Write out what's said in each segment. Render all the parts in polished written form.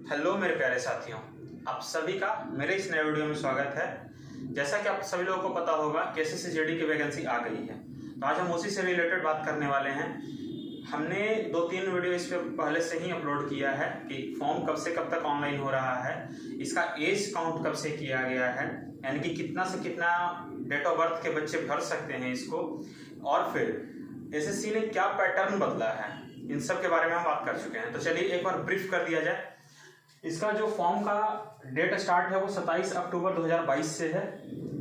Hello मेरे प्यारे साथियों, आप सभी का मेरे इस नए वीडियो में स्वागत है। जैसा कि आप सभी लोगों को पता होगा कि एसएससी जीडी की वैकेंसी आ गई है, तो आज हम उसी से रिलेटेड बात करने वाले हैं। हमने 2-3 वीडियो इस पे पहले से ही अपलोड किया है कि फॉर्म कब से कब तक ऑनलाइन हो रहा है, इसका एज काउंट कब से किया गया है, यानी कि कितना से कितना डेट ऑफ बर्थ के बच्चे भर सकते हैं इसको, और फिर एसएससी ने क्या पैटर्न बदला है, इन सब के बारे में हम बात कर चुके हैं। तो चलिए एक बार ब्रीफ कर दिया जाए। इसका जो फॉर्म का डेट स्टार्ट है वो 27 अक्टूबर 2022 से है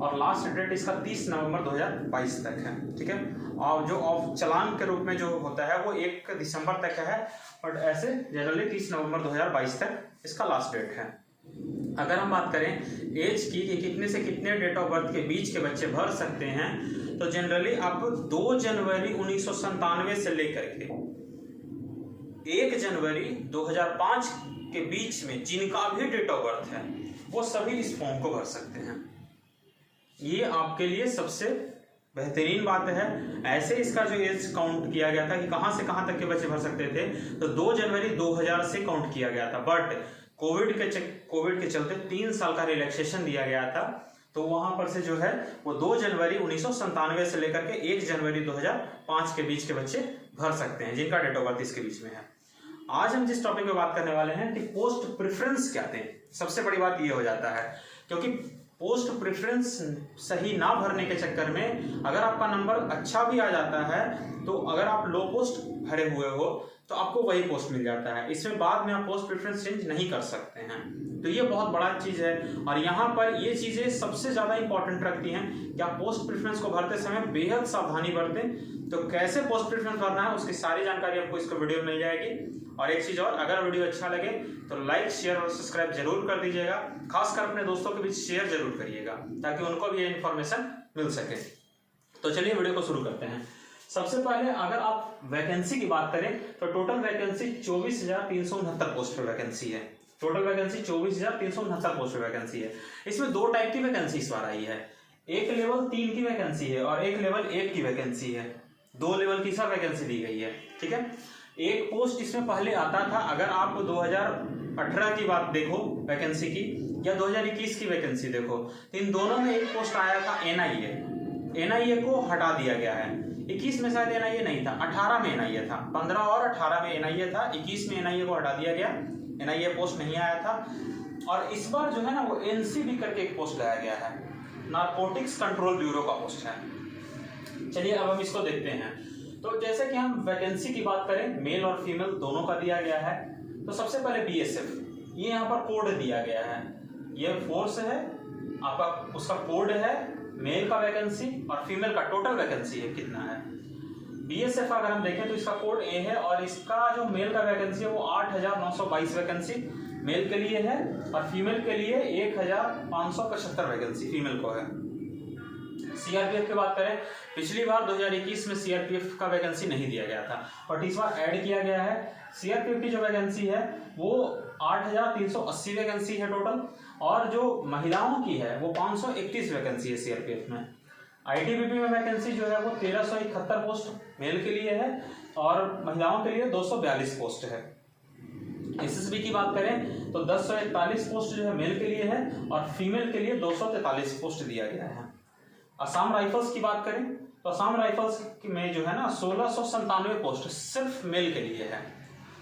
और लास्ट डेट इसका 30 नवंबर 2022 तक है, ठीक है। और जो ऑफ चलान के रूप में जो होता है वो 1 दिसंबर तक है, बट ऐसे जनरली 30 नवंबर 2022 तक इसका लास्ट डेट है। अगर हम बात करें एज की कि कितने से कितने डेट ऑफ बर्थ के बीच के बच्चे भर सकते हैं, तो जनरली आप 2 जनवरी 1997 से लेकर के 1 जनवरी 2005 के बीच में जिनका भी डेट ऑफ बर्थ है वो सभी इस फॉर्म को भर सकते हैं। ये आपके लिए सबसे बेहतरीन बात है। ऐसे इसका जो एज काउंट किया गया था कि कहां से कहां तक के बच्चे भर सकते थे, तो 2 जनवरी 2000 से काउंट किया गया था, बट कोविड के चलते 3 साल का रिलैक्सेशन दिया गया था, तो वहां पर से जो है वो 2 जनवरी 1997 से लेकर के 1 जनवरी 2005 के बीच के बच्चे भर सकते हैं जिनका डेट ऑफ बर्थ इसके बीच में है। आज हम जिस टॉपिक पे बात करने वाले हैं कि पोस्ट प्रेफरेंस क्या थे। सबसे बड़ी बात ये हो जाता है क्योंकि पोस्ट प्रेफरेंस सही ना भरने के चक्कर में अगर आपका नंबर अच्छा भी आ जाता है, तो अगर आप लो पोस्ट भरे हुए हो तो आपको वही पोस्ट मिल जाता है। इसमें बाद में आप पोस्ट प्रेफरेंस चेंज नहीं कर सकते हैं, तो ये बहुत बड़ा चीज है। और यहाँ पर ये चीजें सबसे ज्यादा इंपॉर्टेंट रखती हैं कि आप पोस्ट प्रेफरेंस को भरते समय बेहद सावधानी बरतें। तो कैसे पोस्ट प्रेफरेंस भरना है उसकी सारी जानकारी आपको इसको वीडियो में मिल जाएगी। और एक चीज और, अगर वीडियो अच्छा लगे तो लाइक, शेयर और सब्सक्राइब जरूर कर दीजिएगा। खासकर अपने दोस्तों के बीच शेयर जरूर करिएगा ताकि उनको भी ये इन्फॉर्मेशन मिल सके। तो चलिए वीडियो को शुरू करते हैं। सबसे पहले अगर आप वैकेंसी की बात करें तो टोटल वैकेंसी 24,369 पोस्ट पे वैकेंसी है। टोटल वैकेंसी 24,369 पोस्ट पे वैकेंसी है। इसमें 2 टाइप की वैकेंसी इस बार आई है। एक लेवल 3 की वैकेंसी है और एक लेवल 1 की वैकेंसी है। 2 लेवल की सब वैकेंसी दी गई है, ठीक है। एक पोस्ट इसमें पहले आता था, अगर आप 2018 की बात देखो वैकेंसी की या 2021 की वैकेंसी देखो, तो इन दोनों में एक पोस्ट आया था एनआईए को हटा दिया गया है। 21 में शायद एनआईए नहीं था, 18 में एनआईए था, 15 और 18 में एनआईए था, 21 में एनआईए को हटा दिया गया, एनआईए पोस्ट नहीं आया था। और इस बार जो है ना वो एनसीबी करके एक पोस्ट लाया गया है, नारकोटिक्स कंट्रोल ब्यूरो का पोस्ट है। चलिए अब हम इसको देखते हैं। तो जैसे कि हम वैकेंसी की बात करें, मेल और फीमेल दोनों का दिया गया है। तो सबसे पहले बीएसएफ, ये यहाँ पर कोड दिया गया है, ये फोर्स है आपका, उसका कोड है, मेल का वैकेंसी और फीमेल का टोटल वैकेंसी है कितना है। बीएसएफ अगर हम देखें तो इसका कोड ए है और इसका जो मेल का वैकेंसी है वो 8,922 वैकेंसी मेल के लिए है और फीमेल के लिए 1,575 वैकेंसी फीमेल को है। सीआरपीएफ की बात करें, पिछली बार 2021 में सीआरपीएफ का वैकेंसी नहीं दिया गया था, बट इस बार ऐड किया गया है। सीआरपीएफ की जो वैकेंसी है वो 8,380 वैकेंसी है टोटल, और जो महिलाओं की है वो 531 वैकेंसी है सीआरपीएफ में। आईटीबीपी में वैकेंसी जो है वो 1371 पोस्ट मेल के लिए है और महिलाओं के लिए 242 पोस्ट है। एसएसबी की बात करें तो 1041 पोस्ट जो है मेल के लिए है और फीमेल के लिए 243 पोस्ट दिया गया है। असम राइफल्स की बात करें तो असम राइफल्स में जो है ना 1697 पोस्ट सिर्फ मेल के लिए है,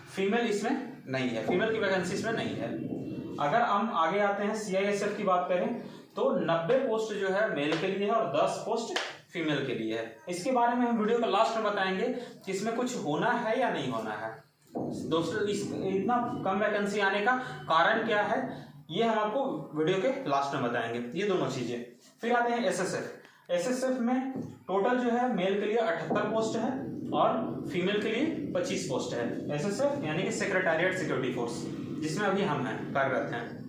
फीमेल इसमें नहीं है, फीमेल की वैकेंसी इसमें नहीं है। अगर हम आगे आते हैं सीआईएसएफ की बात करें तो 90 पोस्ट जो है मेल के लिए है और 10 पोस्ट फीमेल के लिए है। इसके बारे में हम वीडियो के लास्ट में बताएंगे कि इसमें कुछ होना है या नहीं होना है। दोस्तों इतना कम वैकेंसी आने का कारण क्या है ये हम आपको वीडियो के लास्ट में बताएंगे, ये दोनों चीजें। फिर आते हैं एसएसएफ में टोटल जो है मेल के लिए 78 पोस्ट है और फीमेल के लिए 25 पोस्ट है। एसएसएफ यानी कि सेक्रेटेरिएट सिक्योरिटी फोर्स, जिसमें अभी हम हैं, कार्यरत हैं।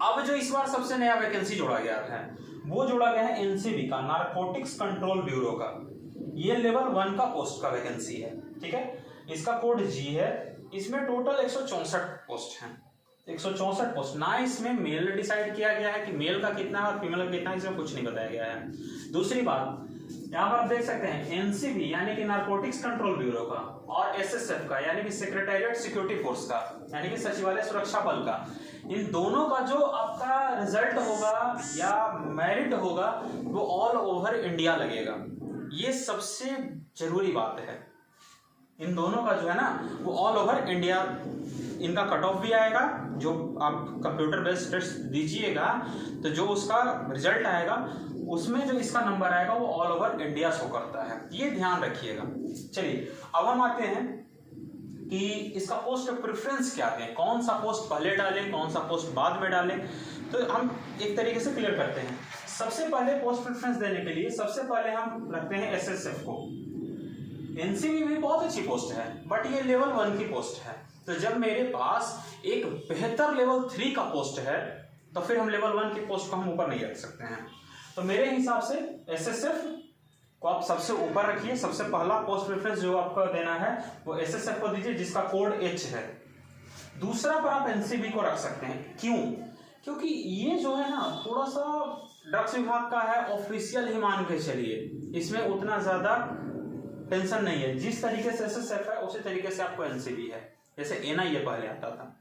अब जो इस बार सबसे नया वैकेंसी जोड़ा गया है वो जोड़ा गया है एनसीबी का, नारकोटिक्स कंट्रोल ब्यूरो का। ये लेवल 1 का पोस्ट का वैकेंसी है, ठीक है। इसका कोड जी है। इसमें टोटल 164 पोस्ट हैं, 164 पोस्ट ना। इसमें मेल डिसाइड किया गया है कि मेल का कितना और फीमेल का कितना, इसमें कुछ नहीं बताया गया है। दूसरी बात, यहाँ पर आप देख सकते हैं एनसीबी यानी कि नारकोटिक्स कंट्रोल ब्यूरो का और एसएसएफ का यानी कि सेक्रेटेरिएट सिक्योरिटी फोर्स का यानी कि सचिवालय सुरक्षा बल का, इन दोनों का जो आपका रिजल्ट होगा या मेरिट होगा वो ऑल ओवर इंडिया लगेगा। ये सबसे जरूरी बात है। इन दोनों का जो है ना वो ऑल ओवर इंडिया इनका कट ऑफ भी आएगा। जो आप कंप्यूटर बेस्ड टेस्ट दीजिएगा तो जो उसका रिजल्ट आएगा उसमें जो इसका नंबर आएगा वो ऑल ओवर इंडिया शो करता है, ये ध्यान रखिएगा। चलिए अब हम आते हैं कि इसका पोस्ट प्रेफरेंस क्या है, कौन सा पोस्ट पहले डालें कौन सा पोस्ट बाद में डालें। तो हम एक तरीके से क्लियर करते हैं। सबसे पहले पोस्ट प्रेफरेंस देने के लिए सबसे पहले हम रखते हैं एसएसएफ को। एनसीबी भी बहुत अच्छी पोस्ट है बट ये लेवल 1 की पोस्ट है। तो जब मेरे पास एक बेहतर लेवल 3 का पोस्ट है तो फिर हम लेवल 1 की पोस्ट को हम ऊपर नहीं रख सकते हैं। तो मेरे हिसाब से एसएसएफ को आप सबसे ऊपर रखिए। सबसे पहला पोस्ट प्रेफरेंस जो आपको देना है वो एसएसएफ को दीजिए जिसका कोड एच है। दूसरा पर आप एनसीबी को रख सकते हैं। क्यों? क्योंकि ये जो है ना थोड़ा सा ड्रग्स विभाग का है, ऑफिशियल ही मान के चलिए, इसमें उतना ज्यादा टेंशन नहीं है। जिस तरीके से एसएसएफ है उसी तरीके से आपको एनसीबी है। जैसे एनआईए पहले आता था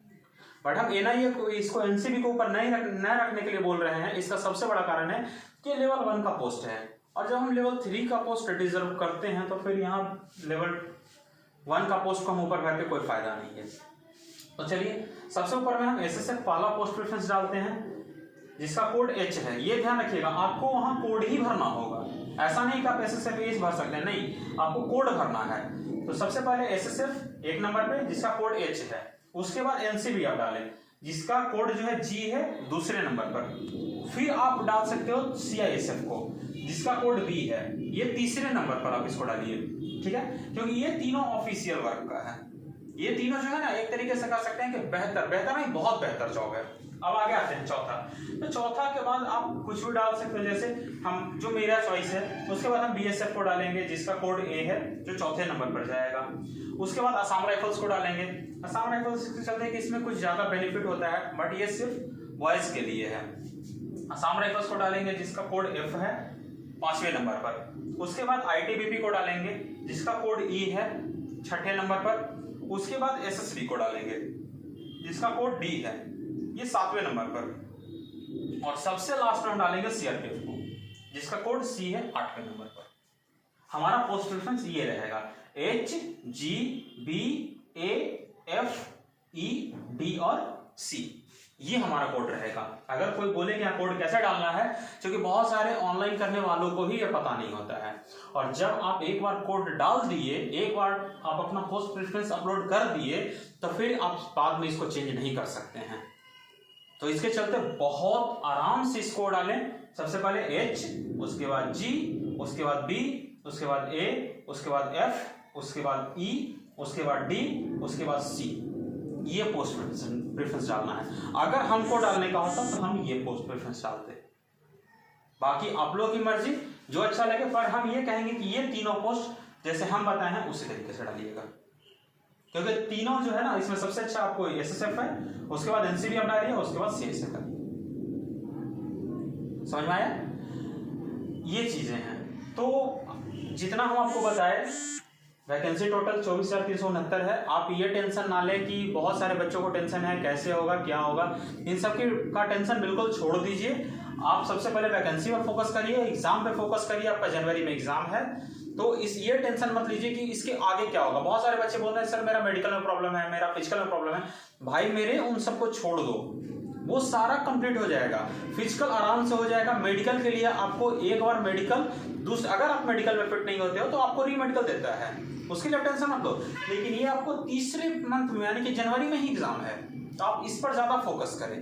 बट हम एनआईए को इसको एनसीबी को ऊपर नहीं रखने के लिए बोल रहे हैं। इसका सबसे बड़ा कारण है कि लेवल 1 का पोस्ट है और जब हम लेवल 3 का पोस्ट डिजर्व करते हैं तो फिर यहाँ लेवल 1 का पोस्ट को हम ऊपर करके कोई फायदा नहीं है। तो चलिए सबसे ऊपर में हम एसएसएफ पहला पोस्ट प्रेफरेंस डालते हैं जिसका कोड एच है। ये ध्यान रखिएगा आपको वहां कोड ही भरना होगा, ऐसा नहीं कि आप एसएसएफ एच भर सकते हैं, नहीं आपको कोड भरना है। तो सबसे पहले एसएसएफ एक नंबर पे जिसका कोड एच है, उसके बाद एनसीबी आप डालें जिसका कोड जो है जी है दूसरे नंबर पर। फिर आप डाल सकते हो सीआईएसएफ को जिसका कोड बी है, ये तीसरे नंबर पर आप इसको डालिए, ठीक है, क्योंकि ये तीनों ऑफिशियल वर्क का है। ये तीनों जो है ना एक तरीके से कह सकते हैं कि बेहतर नहीं बहुत बेहतर जॉब है। अब आगे आते हैं चौथा। तो चौथा के बाद आप कुछ भी डाल सकते हो, जैसे हम जो मेरा चॉइस है उसके बाद हम बीएसएफ को डालेंगे जिसका कोड ए है जो चौथे नंबर पर जाएगा। उसके बाद असम राइफल्स को डालेंगे। असम राइफल्स के चलते कि इसमें कुछ ज्यादा बेनिफिट होता है बट ये सिर्फ बॉयज के लिए है। असम राइफल्स को डालेंगे जिसका कोड एफ है 5वें नंबर पर। उसके बाद आईटीबीपी को डालेंगे जिसका कोड ई है 6ठे नंबर पर। उसके बाद एसएसबी को डालेंगे जिसका कोड डी है, ये 7वें नंबर पर। और सबसे लास्ट में हम डालेंगे सीआरपीएफ को जिसका कोड सी है 8वें नंबर पर। हमारा पोस्ट प्रेफरेंस ये रहेगा H G B A F E D और सी, ये हमारा कोड रहेगा। अगर कोई बोले कि यहाँ कोड कैसे डालना है, क्योंकि बहुत सारे ऑनलाइन करने वालों को ही ये पता नहीं होता है। और जब आप एक बार कोड डाल दिए, एक बार आप अपना पोस्ट प्रेफरेंस अपलोड कर दिए तो फिर आप बाद में इसको चेंज नहीं कर सकते हैं। तो इसके चलते बहुत आराम से इसको डालें। सबसे पहले एच, उसके बाद जी, उसके बाद बी, उसके बाद ए, उसके बाद एफ, उसके बाद ई, उसके बाद डी, उसके बाद सी, ये पोस्ट प्रेफरेंस डालना है। अगर हमको डालने का होता तो हम ये पोस्ट प्रेफरेंस डालते, बाकी आप लोगों की मर्जी जो अच्छा लगे। पर हम ये कहेंगे कि ये तीनों पोस्ट जैसे हम बताए हैं उसी तरीके से डालिएगा, क्योंकि तीनों जो है ना इसमें सबसे अच्छा आपको एसएसएफ है, उसके बाद एनसीबी आप डालिए, उसके बाद सीएसएफ है। समझ में आया? ये चीजें हैं। तो जितना हम आपको बताए, वैकेंसी टोटल 24,369 है। आप ये टेंशन ना लें कि बहुत सारे बच्चों को टेंशन है कैसे होगा क्या होगा, इन सब की का टेंशन बिल्कुल छोड़ दीजिए। आप सबसे पहले वैकेंसी पर फोकस करिए, एग्जाम पे फोकस करिए। आपका जनवरी में एग्जाम है तो ये टेंशन मत लीजिए कि इसके आगे क्या होगा। बहुत सारे बच्चे बोल रहे हैं सर मेरा मेडिकल में प्रॉब्लम है, मेरा फिजिकल में प्रॉब्लम है। भाई मेरे उन सबको छोड़ दो, वो सारा कंप्लीट हो जाएगा। फिजिकल आराम से हो जाएगा। मेडिकल के लिए आपको एक बार मेडिकल, अगर आप मेडिकल में फिट नहीं होते हो तो आपको री मेडिकल देता है, उसके लिए टेंशन मत लो। लेकिन ये आपको तीसरे मंथ में यानी कि जनवरी में ही एग्जाम है, तो आप इस पर ज्यादा फोकस करें।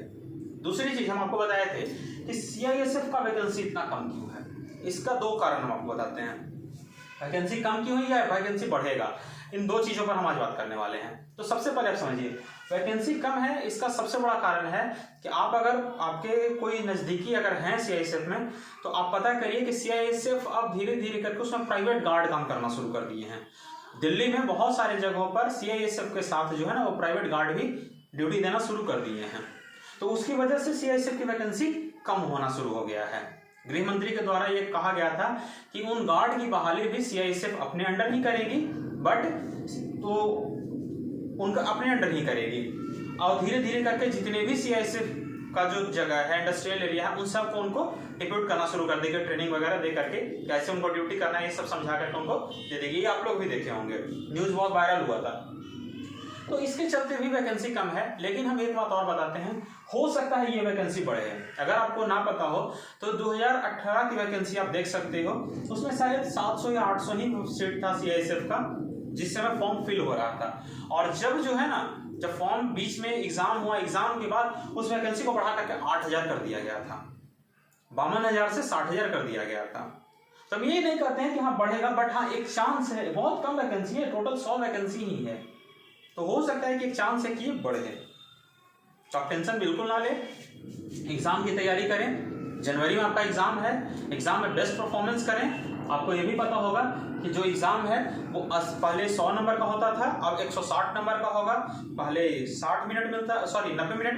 दूसरी चीज हम आपको बताए थे कि सीआईएसएफ का वैकेंसी इतना कम क्यों है, इसका 2 कारण हम आपको बताते हैं। वैकेंसी कम क्यों हुई है, वैकेंसी बढ़ेगा, इन 2 चीजों पर हम आज बात करने वाले हैं। तो सबसे पहले आप समझिए वैकेंसी कम है, इसका सबसे बड़ा कारण है कि आप अगर आपके कोई नजदीकी अगर हैं सीआईएसएफ में तो आप पता करिए कि सीआईएसएफ अब धीरे धीरे करके उसमें प्राइवेट गार्ड काम करना शुरू कर दिए हैं। दिल्ली में बहुत सारी जगहों पर सीआईएसएफ के साथ जो है ना वो प्राइवेट गार्ड भी ड्यूटी देना शुरू कर दिए हैं। तो उसकी वजह से सीआईएसएफ की वैकेंसी कम होना शुरू हो गया है। गृह मंत्री के द्वारा ये कहा गया था कि उन गार्ड की बहाली भी सीआईएसएफ अपने अंडर ही करेगी, बट तो उनका अपने अंडर ही करेगी, और धीरे धीरे करके जितने भी सीआईएसएफ का जो जगह है, इंडस्ट्रियल एरिया है, उन सबको उनको डिप्यूट करना शुरू कर देगी, ट्रेनिंग वगैरह दे करके कैसे उनको ड्यूटी करना है ये सब समझा करके उनको दे देगी। ये आप लोग भी देखे होंगे, न्यूज बहुत वायरल हुआ था। तो इसके चलते भी वैकेंसी कम है। लेकिन हम एक बात और बताते हैं, हो सकता है ये वैकेंसी बढ़े। अगर आपको ना पता हो तो 2018 की वैकेंसी आप देख सकते हो, उसमें शायद 700 या 800 ही सीट था सीआईएसएफ का, जिस समय फॉर्म फिल हो रहा था। और जब जो है ना, जब फॉर्म बीच में एग्जाम हुआ, एग्जाम के बाद उस वैकेंसी को बढ़ा करके 8000 कर दिया गया था, 52,000 से 60,000 कर दिया गया था। तो हम ये नहीं कहते हैं कि हाँ बढ़ेगा, बट हाँ एक चांस है, बहुत कम वैकेंसी है, टोटल 100 वैकेंसी ही है, तो हो सकता है कि एक चांस है कि बढ़े। तो आप टेंशन बिल्कुल ना ले, एग्जाम की तैयारी करें। जनवरी में आपका एग्जाम है, एग्जाम में बेस्ट परफॉर्मेंस करें। आपको ये भी पता होगा कि जो एग्जाम है वो पहले 100 नंबर का होता था, अब 160 नंबर का होगा। पहले 90 मिनट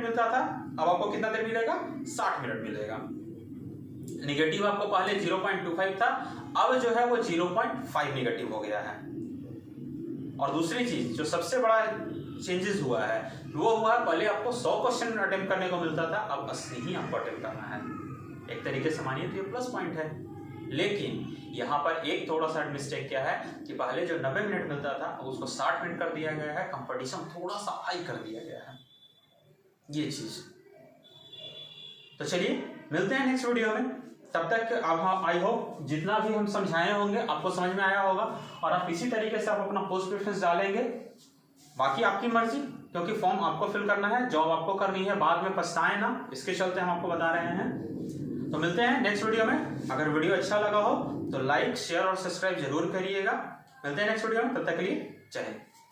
मिलता था, अब आपको कितना देर मिलेगा? 60 मिनट मिलेगा। निगेटिव आपको पहले 0.25 था, अब जो है वो 0.5 निगेटिव हो गया है। और दूसरी चीज जो सबसे बड़ा चेंजेस हुआ है वो हुआ है, पहले आपको 100 क्वेश्चन अटेम्प्ट करने को मिलता था, अब 80 ही आपको अटेम्प्ट करना है। एक तरीके से मानिए तो ये प्लस पॉइंट है। लेकिन यहाँ पर एक थोड़ा सा मिस्टेक क्या है कि पहले जो 90 मिनट मिलता था उसको 60 मिनट कर दिया गया है, कंपटीशन थोड़ा सा हाई कर दिया गया है, ये चीज। तो चलिए मिलते हैं नेक्स्ट वीडियो में। तब तक अब आई होप जितना भी हम समझाए होंगे आपको समझ में आया होगा, और आप इसी तरीके से आप अपना पोस्ट प्रेफरेंस डालेंगे। बाकी आपकी मर्जी, क्योंकि फॉर्म आपको फिल करना है, जॉब आपको करनी है, बाद में पछताए ना, इसके चलते हम आपको बता रहे हैं। तो मिलते हैं नेक्स्ट वीडियो में। अगर वीडियो अच्छा लगा हो तो लाइक, शेयर और सब्सक्राइब जरूर करिएगा। मिलते हैं नेक्स्ट वीडियो में, तब तक के लिए जय हिंद।